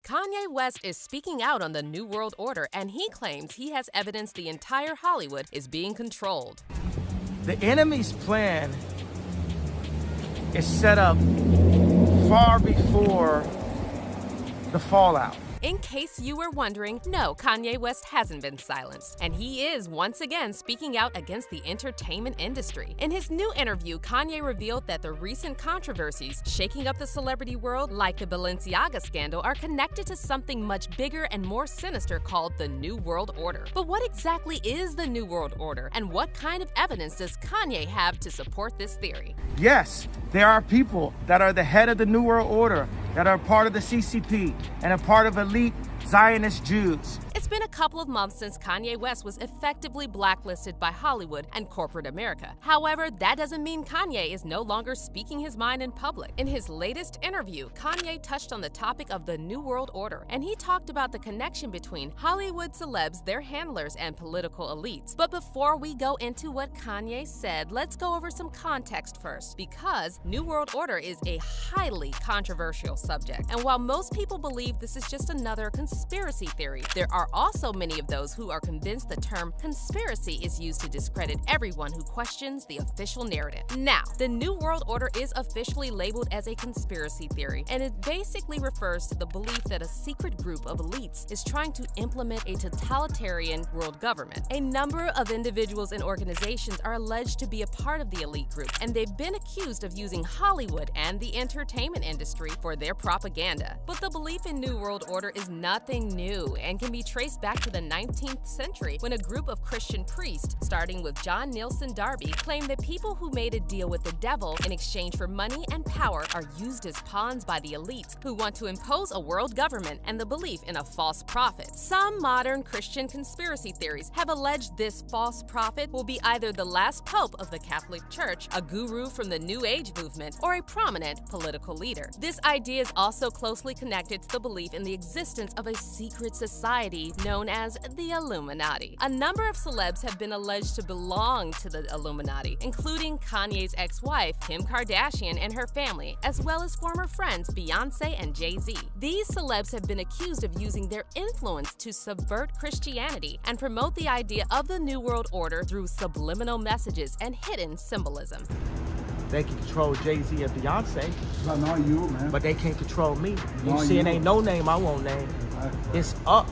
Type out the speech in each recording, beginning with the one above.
Kanye West is speaking out on the New World Order, and he claims he has evidence the entire Hollywood is being controlled. The enemy's plan is set up far before the fallout. In case you were wondering, no, Kanye West hasn't been silenced, and he is once again speaking out against the entertainment industry. In his new interview, Kanye revealed that the recent controversies shaking up the celebrity world, like the Balenciaga scandal, are connected to something much bigger and more sinister called the New World Order. But what exactly is the New World Order, and what kind of evidence does Kanye have to support this theory? Yes, there are people that are the head of the New World Order, that are part of the CCP, and a part of elite Zionist Jews. It's been a couple of months since Kanye West was effectively blacklisted by Hollywood and corporate America. However, that doesn't mean Kanye is no longer speaking his mind in public. In his latest interview, Kanye touched on the topic of the New World Order, and he talked about the connection between Hollywood celebs, their handlers, and political elites. But before we go into what Kanye said, let's go over some context first, because New World Order is a highly controversial subject. And while most people believe this is just another conspiracy theory, there are also many of those who are convinced the term conspiracy is used to discredit everyone who questions the official narrative. Now, the New World Order is officially labeled as a conspiracy theory, and it basically refers to the belief that a secret group of elites is trying to implement a totalitarian world government. A number of individuals and organizations are alleged to be a part of the elite group, and they've been accused of using Hollywood and the entertainment industry for their propaganda. But the belief in New World Order is nothing new and can be traced back to the 19th century when a group of Christian priests, starting with John Nelson Darby, claimed that people who made a deal with the devil in exchange for money and power are used as pawns by the elites who want to impose a world government and the belief in a false prophet. Some modern Christian conspiracy theories have alleged this false prophet will be either the last pope of the Catholic Church, a guru from the New Age movement, or a prominent political leader. This idea is also closely connected to the belief in the existence of a secret society known as the Illuminati. A number of celebs have been alleged to belong to the Illuminati, including Kanye's ex-wife, Kim Kardashian, and her family, as well as former friends Beyonce and Jay-Z. These celebs have been accused of using their influence to subvert Christianity and promote the idea of the New World Order through subliminal messages and hidden symbolism. They can control Jay-Z and Beyonce, But not you, man. but they can't control me. You Not see, it you. ain't no name I won't name. It's up.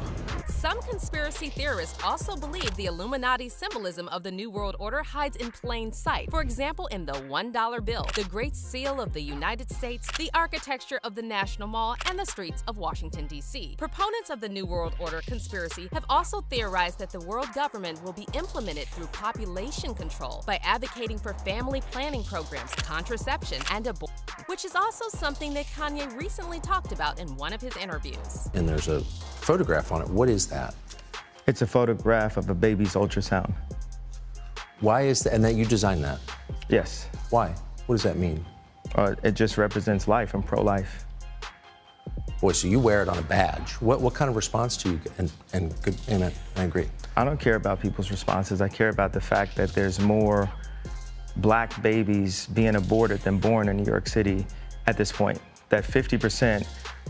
Some conspiracy theorists also believe the Illuminati symbolism of the New World Order hides in plain sight. For example, in the $1 bill, the Great Seal of the United States, the architecture of the National Mall, and the streets of Washington, D.C. Proponents of the New World Order conspiracy have also theorized that the world government will be implemented through population control by advocating for family planning programs, contraception, and abortion, which is also something that Kanye recently talked about in one of his interviews. And there's a photograph on it. What is that? It's a photograph of a baby's ultrasound. Why is that? And that you designed that? Yes. Why? What does that mean? It just represents life and pro-life. Boy, so you wear it on a badge. What kind of response do you get? And I agree. I don't care about people's responses. I care about the fact that there's more black babies being aborted than born in New York City at this point. That 50%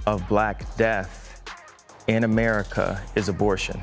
of black death in America is abortion.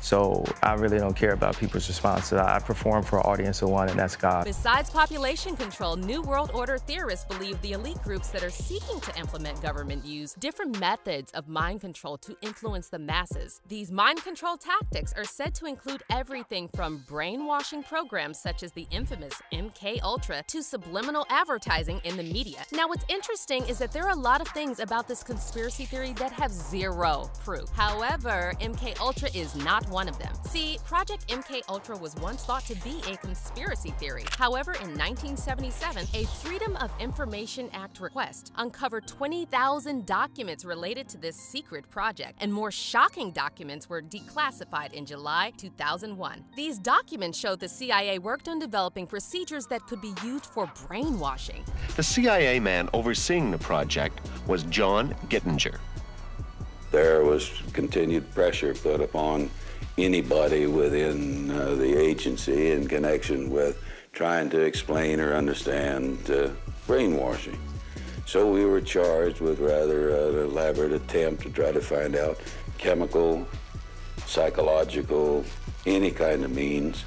So I really don't care about people's responses. I perform for an audience of one, and that's God. Besides population control, New World Order theorists believe the elite groups that are seeking to implement government use different methods of mind control to influence the masses. These mind control tactics are said to include everything from brainwashing programs such as the infamous MK Ultra to subliminal advertising in the media. Now, what's interesting is that there are a lot of things about this conspiracy theory that have zero proof. However, MK Ultra is not one of them. See, Project MK Ultra was once thought to be a conspiracy theory. However, in 1977, a Freedom of Information Act request uncovered 20,000 documents related to this secret project, and more shocking documents were declassified in July 2001. These documents showed the CIA worked on developing procedures that could be used for brainwashing. The CIA man overseeing the project was John Gittinger. There was continued pressure put upon anybody within the agency in connection with trying to explain or understand brainwashing. So we were charged with rather an elaborate attempt to try to find out chemical, psychological, any kind of means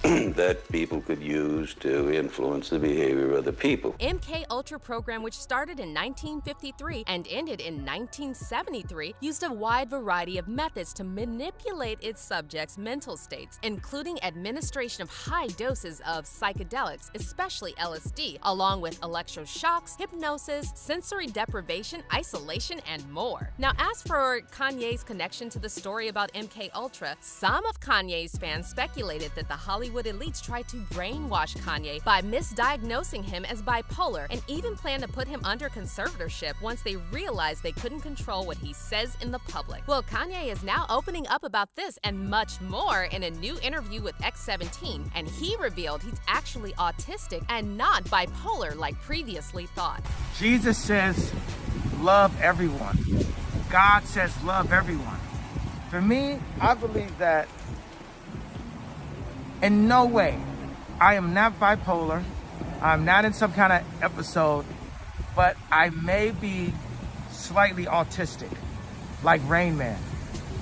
that people could use to influence the behavior of the people. MK Ultra program, which started in 1953 and ended in 1973, used a wide variety of methods to manipulate its subjects' mental states, including administration of high doses of psychedelics, especially LSD, along with electroshocks, hypnosis, sensory deprivation, isolation, and more. Now, as for Kanye's connection to the story about MK Ultra, some of Kanye's fans speculated that the Hollywood elites tried to brainwash Kanye by misdiagnosing him as bipolar and even planned to put him under conservatorship once they realized they couldn't control what he says in the public. Well, Kanye is now opening up about this and much more in a new interview with X17, and he revealed he's actually autistic and not bipolar like previously thought. Jesus says, love everyone. God says, love everyone. For me, I believe that in no way, I am not bipolar, I'm not in some kind of episode, but I may be slightly autistic, like Rain Man.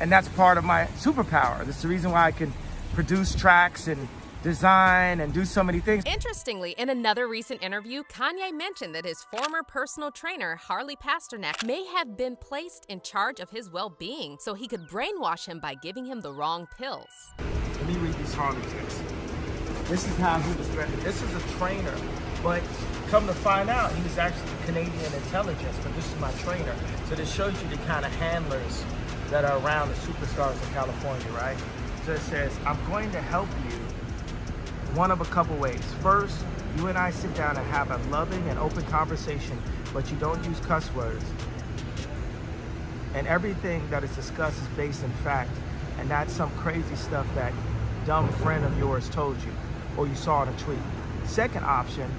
And that's part of my superpower. That's the reason why I can produce tracks and design and do so many things. Interestingly, in another recent interview, Kanye mentioned that his former personal trainer, Harley Pasternak, may have been placed in charge of his well-being so he could brainwash him by giving him the wrong pills. Let me read these Harley texts. This is how he was threatened. This is a trainer, but come to find out, he was actually Canadian intelligence, but this is my trainer. So this shows you the kind of handlers that are around the superstars in California, right? So it says, I'm going to help you one of a couple ways. First, you and I sit down and have a loving and open conversation, but you don't use cuss words. And everything that is discussed is based in fact, and not some crazy stuff that dumb friend of yours told you or you saw in a tweet. Second option,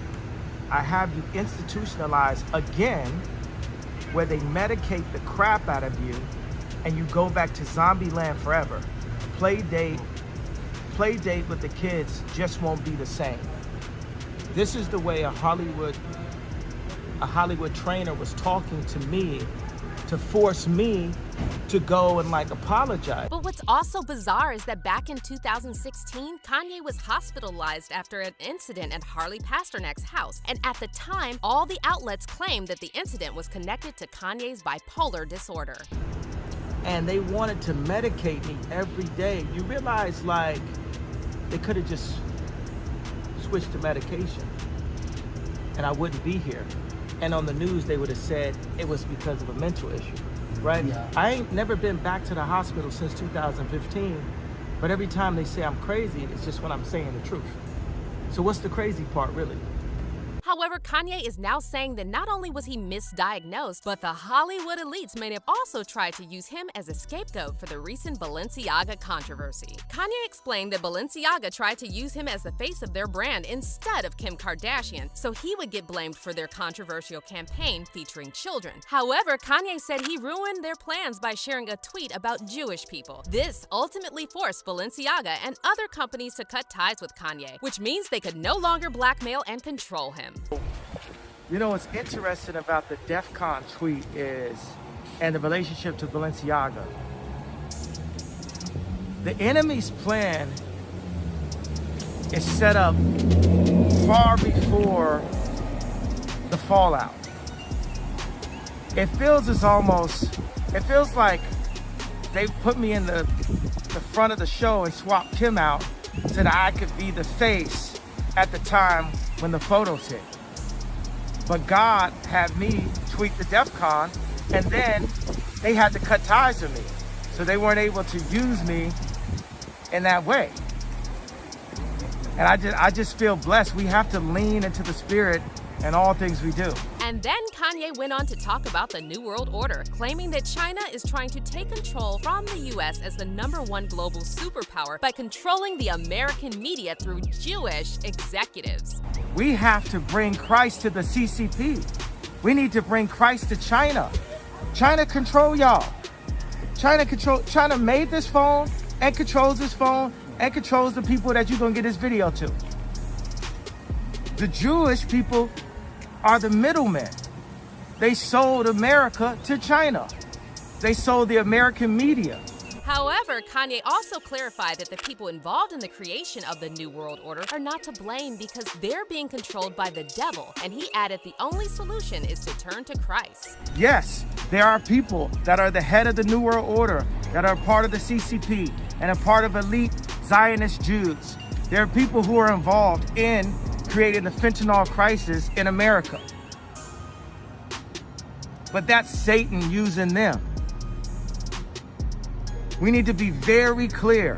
I have you institutionalized again, where they medicate the crap out of you and you go back to zombie land forever. Play date with the kids just won't be the same. This is the way a Hollywood trainer was talking to me to force me to go and apologize. But what's also bizarre is that back in 2016, Kanye was hospitalized after an incident at Harley Pasternak's house. And at the time, all the outlets claimed that the incident was connected to Kanye's bipolar disorder. And they wanted to medicate me every day. You realize, they could have just switched to medication and I wouldn't be here. And on the news, they would have said it was because of a mental issue, right? Yeah. I ain't never been back to the hospital since 2015, but every time they say I'm crazy, it's just when I'm saying the truth. So what's the crazy part, really? However, Kanye is now saying that not only was he misdiagnosed, but the Hollywood elites may have also tried to use him as a scapegoat for the recent Balenciaga controversy. Kanye explained that Balenciaga tried to use him as the face of their brand instead of Kim Kardashian, so he would get blamed for their controversial campaign featuring children. However, Kanye said he ruined their plans by sharing a tweet about Jewish people. This ultimately forced Balenciaga and other companies to cut ties with Kanye, which means they could no longer blackmail and control him. You know what's interesting about the DEF CON tweet is, and the relationship to Balenciaga, the enemy's plan is set up far before the fallout. It feels like they put me in the front of the show and swapped Kim out so that I could be the face at the time when the photos hit. But God had me tweet the DEF CON, and then they had to cut ties with me. So they weren't able to use me in that way. And I just feel blessed. We have to lean into the Spirit in all things we do. And then Kanye went on to talk about the New World Order, claiming that China is trying to take control from the U.S. as the #1 global superpower by controlling the American media through Jewish executives. We have to bring Christ to the CCP. We need to bring Christ to China. China control y'all. China made this phone and controls this phone and controls the people that you're gonna get this video to. The Jewish people are the middlemen. They sold America to China. They sold the American media. However, Kanye also clarified that the people involved in the creation of the New World Order are not to blame because they're being controlled by the devil, and he added the only solution is to turn to Christ. Yes, there are people that are the head of the New World Order, that are part of the CCP, and a part of elite Zionist Jews. There are people who are involved in creating the fentanyl crisis in America. But that's Satan using them. We need to be very clear.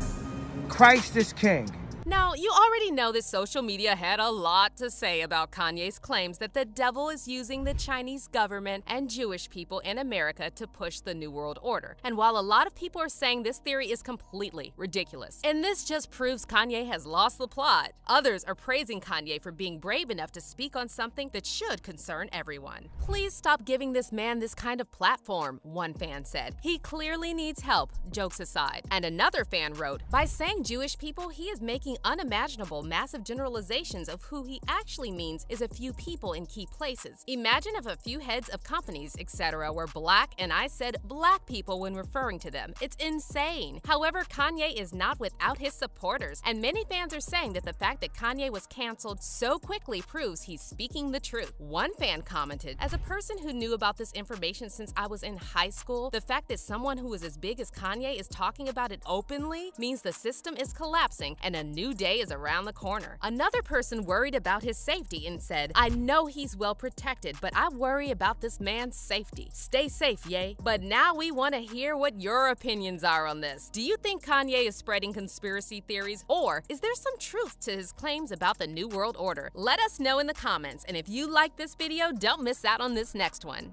Christ is king. Now, you already know that social media had a lot to say about Kanye's claims that the devil is using the Chinese government and Jewish people in America to push the New World Order. And while a lot of people are saying this theory is completely ridiculous, and this just proves Kanye has lost the plot, others are praising Kanye for being brave enough to speak on something that should concern everyone. Please stop giving this man this kind of platform, one fan said. He clearly needs help, jokes aside. And another fan wrote, by saying Jewish people, he is making unimaginable massive generalizations of who he actually means is a few people in key places. Imagine if a few heads of companies, etc. were black and I said black people when referring to them. It's insane. However, Kanye is not without his supporters, and many fans are saying that the fact that Kanye was canceled so quickly proves he's speaking the truth. One fan commented, as a person who knew about this information since I was in high school, the fact that someone who is as big as Kanye is talking about it openly means the system is collapsing and a new day is around the corner. Another person worried about his safety and said, I know he's well protected, but I worry about this man's safety. Stay safe, yay. But now we want to hear what your opinions are on this. Do you think Kanye is spreading conspiracy theories, or is there some truth to his claims about the New World Order? Let us know in the comments, and if you like this video, don't miss out on this next one.